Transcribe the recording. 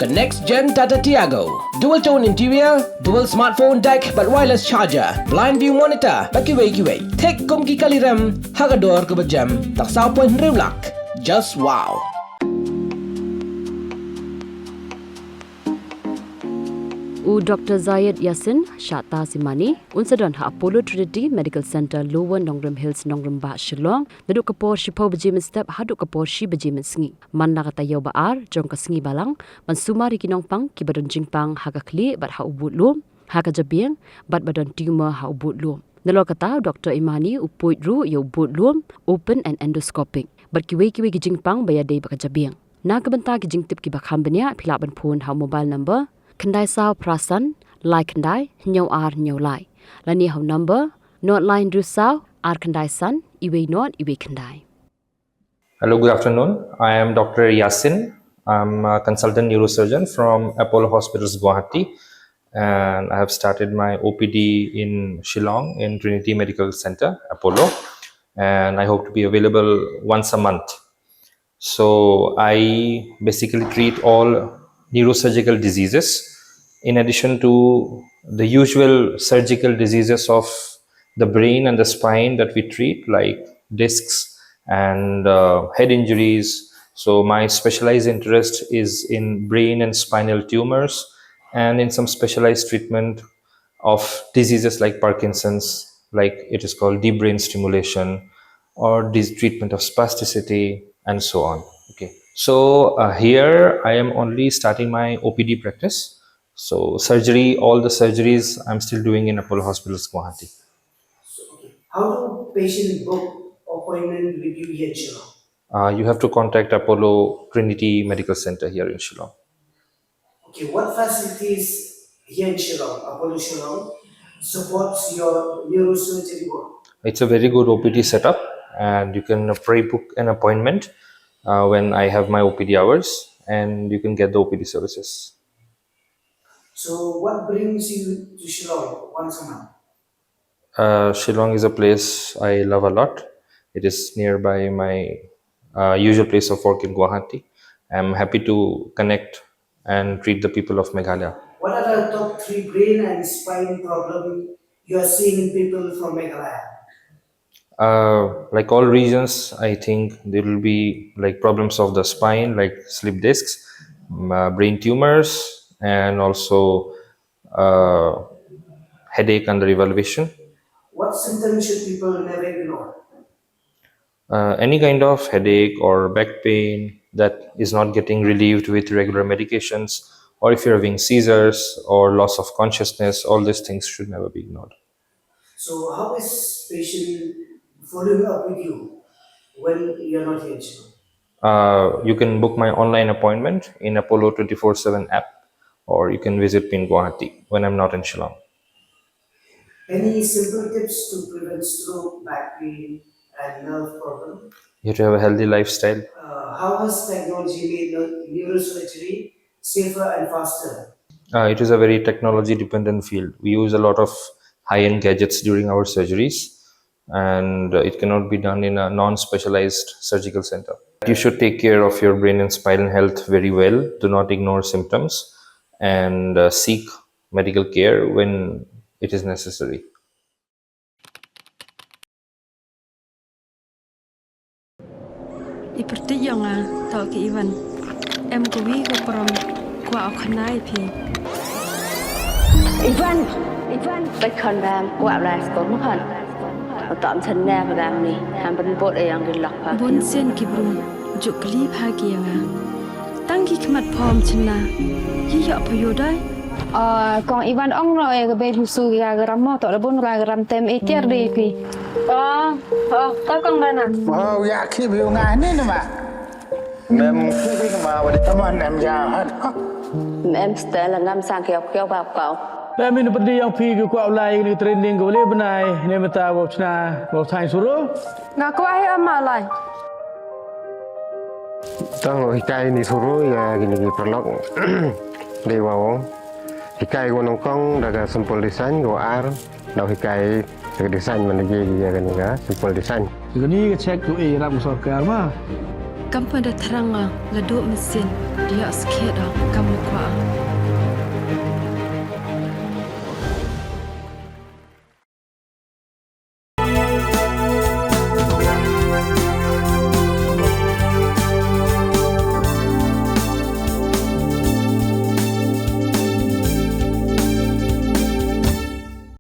the next-gen Tata Tiago. Dual-tone interior, dual smartphone deck but wireless charger, blind view monitor, pakiway. Take kum ki kaliram, hagador ke bejam, tak saupoin rewlak. Just wow. Dr. Zayed Yassin, Shata Simani, unsadon ha Apollo Trinity Medical Center, Lower Nongrum Hills, Nongrum Ba Shillong, the Dukapor Shipo Bajimin Step, Hadukapor Shi Bajimin Sngi, Manakatayo Baar, Jonka Sngi Balang, Sumar Ikinong Pang, Kibadon Jingpang, Haga Khlieh, but ha Budlum, Haga Jabiang, but Badon Tumor ha Budlum. Nalokata, Dr. Imani, Upuitru, Yo Budlum, open and endoscopic, but Kiwi Jingpang, Bayade Bakajabiang. Nakabanta Kijingtip Kibakambania, Pilaban Pun, ha mobile number. Kendai sao prasan, lai kendai, nyau ar nyau lai. Lani hau number, not line dru sao, ar kendai san, iwe not, iwe kendai. Hello, good afternoon. I am Dr. Yassin. I'm a consultant neurosurgeon from Apollo Hospitals, Guwahati. And I have started my OPD in Shillong in Trinity Medical Center, Apollo. And I hope to be available once a month. So I basically treat all neurosurgical diseases in addition to the usual surgical diseases of the brain and the spine that we treat, like discs and head injuries. So my specialized interest is in brain and spinal tumors and in some specialized treatment of diseases like Parkinson's, like it is called deep brain stimulation, or this treatment of spasticity and so on. Okay. So here I am only starting my OPD practice. So surgery, all the surgeries I'm still doing in Apollo Hospitals, Guwahati. So, okay. How do patients book appointment with you here in Shillong? You have to contact Apollo Trinity Medical Center here in Shillong. Okay, what facilities here in Shillong, Apollo Shillong, supports your neurosurgery work? It's a very good OPD setup, and you can pre-book an appointment when I have my OPD hours, and you can get the OPD services. So what brings you to Shillong once a month? Shillong is a place I love a lot. It is nearby my usual place of work in Guwahati. I'm happy to connect and treat the people of Meghalaya. What are the top 3 brain and spine problems you are seeing in people from Meghalaya? Like all regions, I think there will be like problems of the spine, like slip discs, brain tumors, and also headache under evaluation. What symptoms should people never ignore? Any kind of headache or back pain that is not getting relieved with regular medications, or if you're having seizures or loss of consciousness, all these things should never be ignored. So how is patient following up with you when you're not here in Shillong? You can book my online appointment in Apollo 24/7 app, or you can visit me in Guwahati when I'm not in Shillong. Any simple tips to prevent stroke, back pain, and nerve problem? You have to have a healthy lifestyle. How has technology made neurosurgery safer and faster? It is a very technology-dependent field. We use a lot of high-end gadgets during our surgeries, and it cannot be done in a non-specialized surgical center. You should take care of your brain and spinal health very well. Do not ignore symptoms, and seek medical care when it is necessary. Iperti yang tak ke Iwan, kuwi ke peram kuat kenai pi. Ivan,ไปคอนแบมกว่าลายสกอมคันตอมฉันแน่ประดามนี่ทำเป็นบทอย่างดินหลักพา Bon sen kibrum, juk Khlieh pagi yangตั้งกี่ขมัดพร้อมชนะยี่หยอกพยได้ Còn Ivan ông rồi cái bên husu gà gram mò tao đã bốn gà gram tem etiar đi kì. Có con đây nè. Dạ khi biểu ngài nên mà. Em khi mà đi tâm anh em già hết. Em sẽ là ngâm sang kéo vào cậu. Em ini pergi yang pergi ke kuat ulai ni training ke boleh Bnai ni mata bau cina bau sains suruh. Ngà có ai em mà lại. Tang hikai ni suruh ya gini perlok dewa. Hikai gua nongkong daga sempol desain gua ar dah hikai daga desain mana je dia kan ga sempol desain. Jadi ke check tu ram sokar mah. kamu dah terang la do mesin dia sikit dah kamu kuat